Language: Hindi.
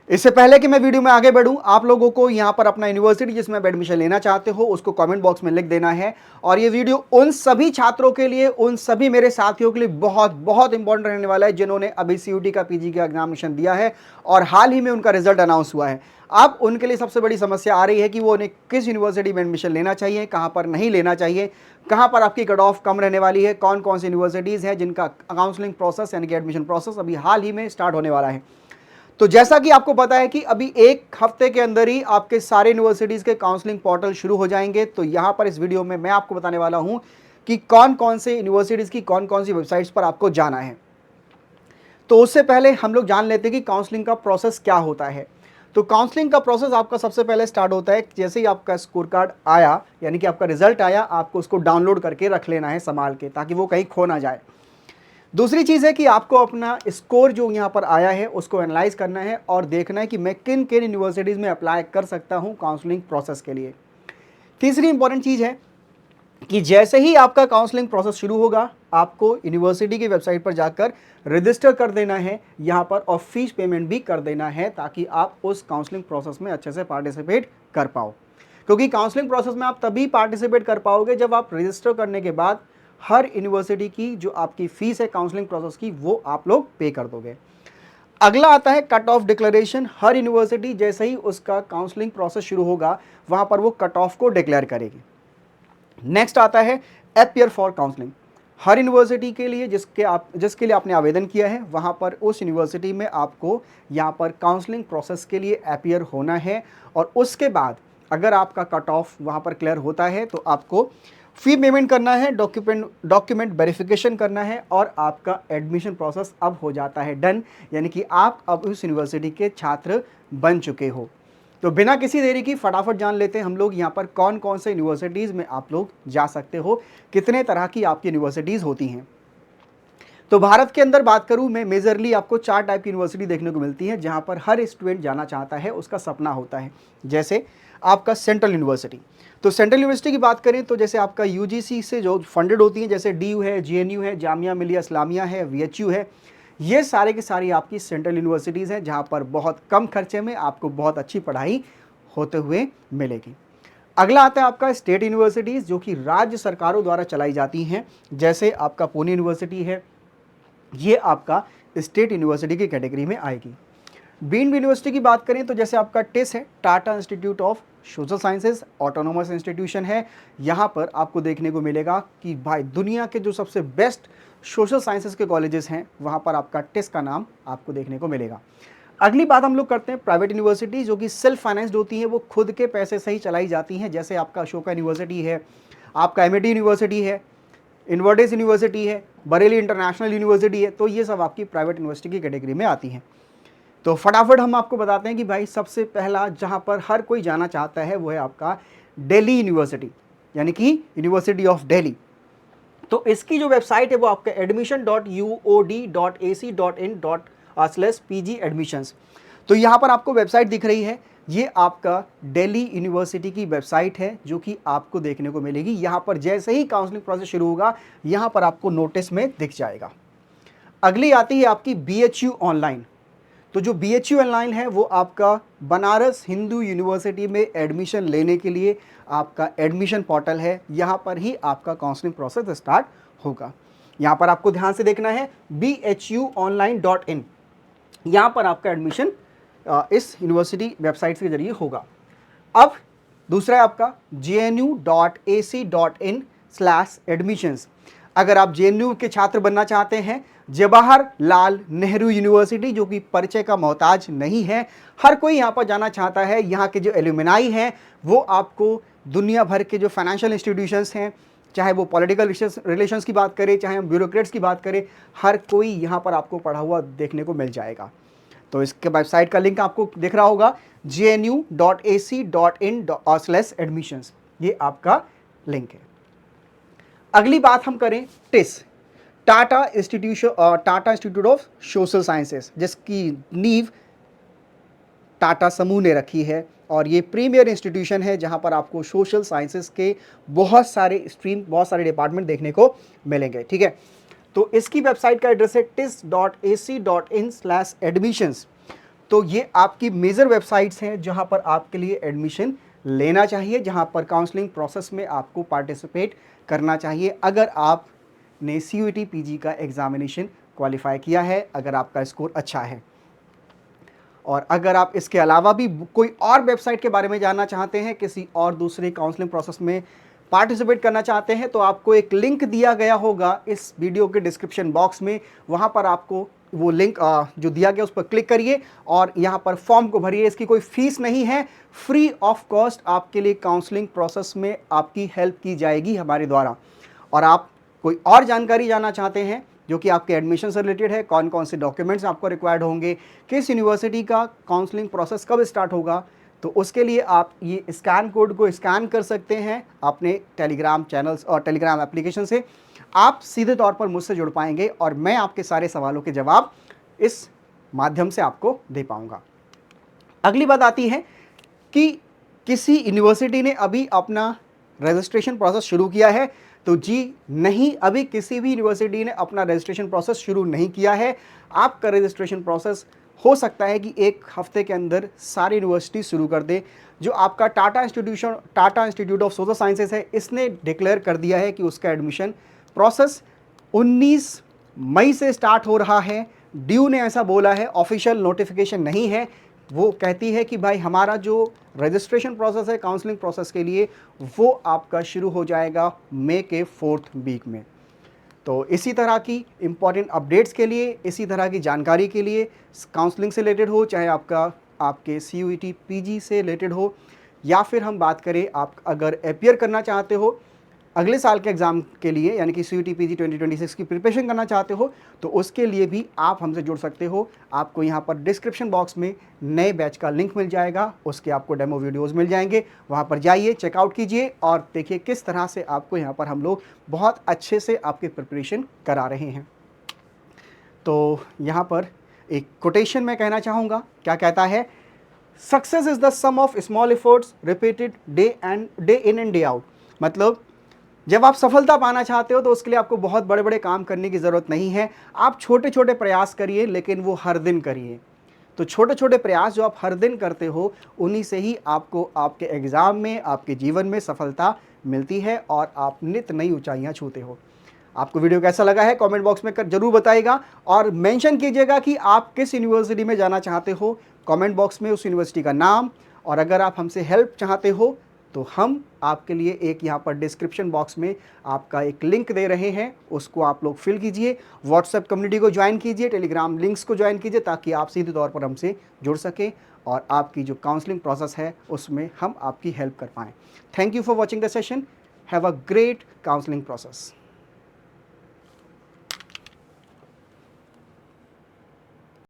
इससे पहले कि मैं वीडियो में आगे बढ़ूं, आप लोगों को यहां पर अपना यूनिवर्सिटी जिसमें आप एडमिशन लेना चाहते हो उसको कमेंट बॉक्स में लिख देना है। और ये वीडियो उन सभी छात्रों के लिए, उन सभी मेरे साथियों के लिए बहुत बहुत इंपॉर्टेंट रहने वाला है जिन्होंने अभी सीयूटी का पीजी का एग्जामिनेशन दिया है और हाल ही में उनका रिजल्ट अनाउंस हुआ है। अब उनके लिए सबसे बड़ी समस्या आ रही है कि वो उन्हें किस यूनिवर्सिटी में एडमिशन लेना चाहिए, कहां पर नहीं लेना चाहिए, कहां पर आपकी कट ऑफ कम रहने वाली है, कौन कौन सी यूनिवर्सिटीज़ हैं जिनका काउंसलिंग प्रोसेस यानी कि एडमिशन प्रोसेस अभी हाल ही में स्टार्ट होने वाला है। तो जैसा कि आपको पता है कि अभी एक हफ्ते के अंदर ही आपके सारे यूनिवर्सिटीज़ के काउंसलिंग पोर्टल शुरू हो जाएंगे। तो यहाँ पर इस वीडियो में मैं आपको बताने वाला हूँ कि कौन कौन से यूनिवर्सिटीज़ की कौन कौन सी वेबसाइट्स पर आपको जाना है। तो उससे पहले हम लोग जान लेते हैं कि काउंसलिंग का प्रोसेस क्या होता है। तो काउंसलिंग का प्रोसेस आपका सबसे पहले स्टार्ट होता है जैसे ही आपका स्कोर कार्ड आया, यानी कि आपका रिजल्ट आया, आपको उसको डाउनलोड करके रख लेना है संभाल के, ताकि वो कहीं खो ना जाए। दूसरी चीज़ है कि आपको अपना स्कोर जो यहाँ पर आया है उसको एनालाइज करना है और देखना है कि मैं किन किन यूनिवर्सिटीज़ में अप्लाई कर सकता हूँ काउंसलिंग प्रोसेस के लिए। तीसरी इंपॉर्टेंट चीज़ है कि जैसे ही आपका काउंसलिंग प्रोसेस शुरू होगा, आपको यूनिवर्सिटी की वेबसाइट पर जाकर रजिस्टर कर देना है यहाँ पर और फीस पेमेंट भी कर देना है, ताकि आप उस काउंसलिंग प्रोसेस में अच्छे से पार्टिसिपेट कर पाओ। क्योंकि काउंसलिंग प्रोसेस में आप तभी पार्टिसिपेट कर पाओगे जब आप रजिस्टर करने के बाद हर यूनिवर्सिटी की जो आपकी फीस है काउंसलिंग प्रोसेस की, वो आप लोग पे कर दोगे। अगला आता है कट ऑफ डिक्लेरेशन। हर यूनिवर्सिटी जैसे ही उसका काउंसलिंग प्रोसेस शुरू होगा, वहां पर वो कट ऑफ को डिक्लेयर करेगी। नेक्स्ट आता है appear for counselling. Her university के लिए जिसके लिए आपने आवेदन किया है, वहां पर उस यूनिवर्सिटी में आपको यहाँ पर काउंसलिंग प्रोसेस के लिए अपीयर होना है। और उसके बाद अगर आपका कट ऑफ वहाँ पर क्लियर होता है तो आपको फी पेमेंट करना है, डॉक्यूमेंट वेरिफिकेशन करना है और आपका एडमिशन प्रोसेस अब हो जाता है डन, यानी कि आप अब उस यूनिवर्सिटी के छात्र बन चुके हो। तो बिना किसी देरी की फटाफट जान लेते हैं हम लोग यहाँ पर कौन कौन से यूनिवर्सिटीज़ में आप लोग जा सकते हो, कितने तरह की आपकी यूनिवर्सिटीज़ होती हैं। तो भारत के अंदर बात करूं मैं, मेजरली आपको 4 टाइप की यूनिवर्सिटी देखने को मिलती है जहां पर हर स्टूडेंट जाना चाहता है, उसका सपना होता है। जैसे आपका सेंट्रल यूनिवर्सिटी। तो सेंट्रल यूनिवर्सिटी की बात करें तो जैसे आपका यूजीसी से जो फंडेड होती हैं, जैसे डीयू है, जेएनयू है, जामिया मिलिया इस्लामिया है, वीएचयू है, ये सारे की सारी आपकी सेंट्रल यूनिवर्सिटीज़ हैं जहाँ पर बहुत कम खर्चे में आपको बहुत अच्छी पढ़ाई होते हुए मिलेगी। अगला आता है आपका स्टेट यूनिवर्सिटीज़, जो कि राज्य सरकारों द्वारा चलाई जाती हैं। जैसे आपका पुणे यूनिवर्सिटी है, ये आपका स्टेट यूनिवर्सिटी की कैटेगरी में आएगी। डीम्ड यूनिवर्सिटी की बात करें तो जैसे आपका टिस है, Tata institute of social sciences, autonomous institution है। यहाँ पर आपको देखने को मिलेगा कि भाई दुनिया के जो सबसे बेस्ट सोशल साइंसेज के कॉलेजेस हैं, वहाँ पर आपका टिस का नाम आपको देखने को मिलेगा। अगली बात हम लोग करते हैं प्राइवेट यूनिवर्सिटी, जो कि सेल्फ फाइनेंस्ड होती हैं, वो खुद के पैसे से ही चलाई जाती हैं। जैसे आपका अशोका यूनिवर्सिटी है, आपका एमआईटी यूनिवर्सिटी है, इन्वर्टिस यूनिवर्सिटी है, बरेली इंटरनेशनल यूनिवर्सिटी है। तो ये सब आपकी प्राइवेट यूनिवर्सिटी की कैटेगरी में आती हैं। तो फटाफट हम आपको बताते हैं कि भाई सबसे पहला जहां पर हर कोई जाना चाहता है वो है आपका दिल्ली यूनिवर्सिटी, यानी कि यूनिवर्सिटी ऑफ दिल्ली। तो इसकी जो वेबसाइट है वो आपका admission.uod.ac.in/pg एडमिशंस। तो यहाँ पर आपको वेबसाइट दिख रही है, ये आपका दिल्ली यूनिवर्सिटी की वेबसाइट है जो कि आपको देखने को मिलेगी। यहाँ पर जैसे ही काउंसलिंग प्रोसेस शुरू होगा, यहाँ पर आपको नोटिस में दिख जाएगा। अगली आती है आपकी बीएचयू ऑनलाइन। तो जो बीएचयू ऑनलाइन है वो आपका बनारस हिंदू यूनिवर्सिटी में एडमिशन लेने के लिए आपका एडमिशन पोर्टल है। यहाँ पर ही आपका काउंसलिंग प्रोसेस स्टार्ट होगा। यहाँ पर आपको ध्यान से देखना है bhuonline.in, यहाँ पर आपका एडमिशन इस यूनिवर्सिटी वेबसाइट के जरिए होगा। अब दूसरा है आपका jnu.ac.in/admissions। अगर आप जेएनयू के छात्र बनना चाहते हैं, जवाहरलाल नेहरू यूनिवर्सिटी जो कि परिचय का मोहताज नहीं है, हर कोई यहाँ पर जाना चाहता है। यहाँ के जो एल्यूमिनाई हैं वो आपको दुनिया भर के जो फाइनेंशियल इंस्टीट्यूशंस हैं, चाहे वो पॉलिटिकल रिलेशंस की बात करें, चाहे हम ब्यूरोक्रेट्स की बात करें, हर कोई यहाँ पर आपको पढ़ा हुआ देखने को मिल जाएगा। तो इसके वेबसाइट का लिंक आपको दिख रहा होगा jnu.ac.in/admissions, ये आपका लिंक है। अगली बात हम करें TISS, Tata institute of social sciences, जिसकी नींव टाटा समूह ने रखी है और ये प्रीमियर इंस्टीट्यूशन है जहां पर आपको सोशल साइंसेस के बहुत सारे स्ट्रीम, बहुत सारे डिपार्टमेंट देखने को मिलेंगे। ठीक है, तो इसकी वेबसाइट का एड्रेस है tis.ac.in/admissions। तो ये आपकी मेजर वेबसाइट्स हैं जहां पर आपके लिए एडमिशन लेना चाहिए, जहां पर काउंसलिंग प्रोसेस में आपको पार्टिसिपेट करना चाहिए अगर आपने CUET PG का एग्जामिनेशन क्वालिफाई किया है, अगर आपका स्कोर अच्छा है। और अगर आप इसके अलावा भी कोई और वेबसाइट के बारे में जानना चाहते हैं, किसी और दूसरे काउंसलिंग प्रोसेस में पार्टिसिपेट करना चाहते हैं, तो आपको एक लिंक दिया गया होगा इस वीडियो के डिस्क्रिप्शन बॉक्स में। वहाँ पर आपको वो लिंक जो दिया गया उस पर क्लिक करिए और यहाँ पर फॉर्म को भरिए। इसकी कोई फीस नहीं है, फ्री ऑफ कॉस्ट आपके लिए काउंसलिंग प्रोसेस में आपकी हेल्प की जाएगी हमारे द्वारा। और आप कोई और जानकारी जानना चाहते हैं जो कि आपके एडमिशन से रिलेटेड है, कौन कौन से डॉक्यूमेंट्स आपको रिक्वायर्ड होंगे, किस यूनिवर्सिटी का काउंसलिंग प्रोसेस कब स्टार्ट होगा, तो उसके लिए आप ये स्कैन कोड को स्कैन कर सकते हैं अपने टेलीग्राम चैनल्स और टेलीग्राम एप्लीकेशन से। आप सीधे तौर पर मुझसे जुड़ पाएंगे और मैं आपके सारे सवालों के जवाब इस माध्यम से आपको दे पाऊंगा। अगली बात आती है कि किसी यूनिवर्सिटी ने अभी अपना रजिस्ट्रेशन प्रोसेस शुरू किया है, तो जी नहीं, अभी किसी भी यूनिवर्सिटी ने अपना रजिस्ट्रेशन प्रोसेस शुरू नहीं किया है। आपका रजिस्ट्रेशन प्रोसेस हो सकता है कि एक हफ्ते के अंदर सारी यूनिवर्सिटी शुरू कर दे। जो आपका Tata institute of social sciences है, इसने डिक्लेयर कर दिया है कि उसका एडमिशन प्रोसेस 19 मई से स्टार्ट हो रहा है। ड्यू ने ऐसा बोला है, ऑफिशियल नोटिफिकेशन नहीं है। वो कहती है कि भाई हमारा जो रजिस्ट्रेशन प्रोसेस है काउंसलिंग प्रोसेस के लिए, वो आपका शुरू हो जाएगा मई के 4th वीक में। तो इसी तरह की इम्पॉर्टेंट अपडेट्स के लिए, इसी तरह की जानकारी के लिए, काउंसलिंग से रिलेटेड हो, चाहे आपके CUET PG से रिलेटेड हो, या फिर हम बात करें आप अगर अपियर करना चाहते हो अगले साल के एग्ज़ाम के लिए, यानी कि CUET PG 2026 की प्रिपरेशन करना चाहते हो, तो उसके लिए भी आप हमसे जुड़ सकते हो। आपको यहाँ पर डिस्क्रिप्शन बॉक्स में नए बैच का लिंक मिल जाएगा, उसके आपको डेमो वीडियोस मिल जाएंगे। वहाँ पर जाइए, चेकआउट कीजिए और देखिए किस तरह से आपको यहाँ पर हम लोग बहुत अच्छे से आपकी प्रिपरेशन करा रहे हैं। तो यहाँ पर एक कोटेशन मैं कहना चाहूँगा, क्या कहता है, success is the sum of small efforts repeated day in and day out. मतलब जब आप सफलता पाना चाहते हो तो उसके लिए आपको बहुत बड़े बड़े काम करने की ज़रूरत नहीं है। आप छोटे छोटे प्रयास करिए, लेकिन वो हर दिन करिए। तो छोटे छोटे प्रयास जो आप हर दिन करते हो, उन्हीं से ही आपको आपके एग्ज़ाम में, आपके जीवन में सफलता मिलती है और आप नित नई ऊंचाइयां छूते हो। आपको वीडियो कैसा लगा है कमेंट बॉक्स में जरूर बताइएगा और मेंशन कीजिएगा कि आप किस यूनिवर्सिटी में जाना चाहते हो। कमेंट बॉक्स में उस यूनिवर्सिटी का नाम, और अगर आप हमसे हेल्प चाहते हो तो हम आपके लिए एक यहाँ पर डिस्क्रिप्शन बॉक्स में आपका एक लिंक दे रहे हैं, उसको आप लोग फिल कीजिए, व्हाट्सएप कम्युनिटी को ज्वाइन कीजिए, टेलीग्राम लिंक्स को ज्वाइन कीजिए, ताकि आप सीधे तौर पर हमसे जुड़ सकें और आपकी जो काउंसलिंग प्रोसेस है उसमें हम आपकी हेल्प कर पाएँ। Thank you for watching the session. Have a great counselling process.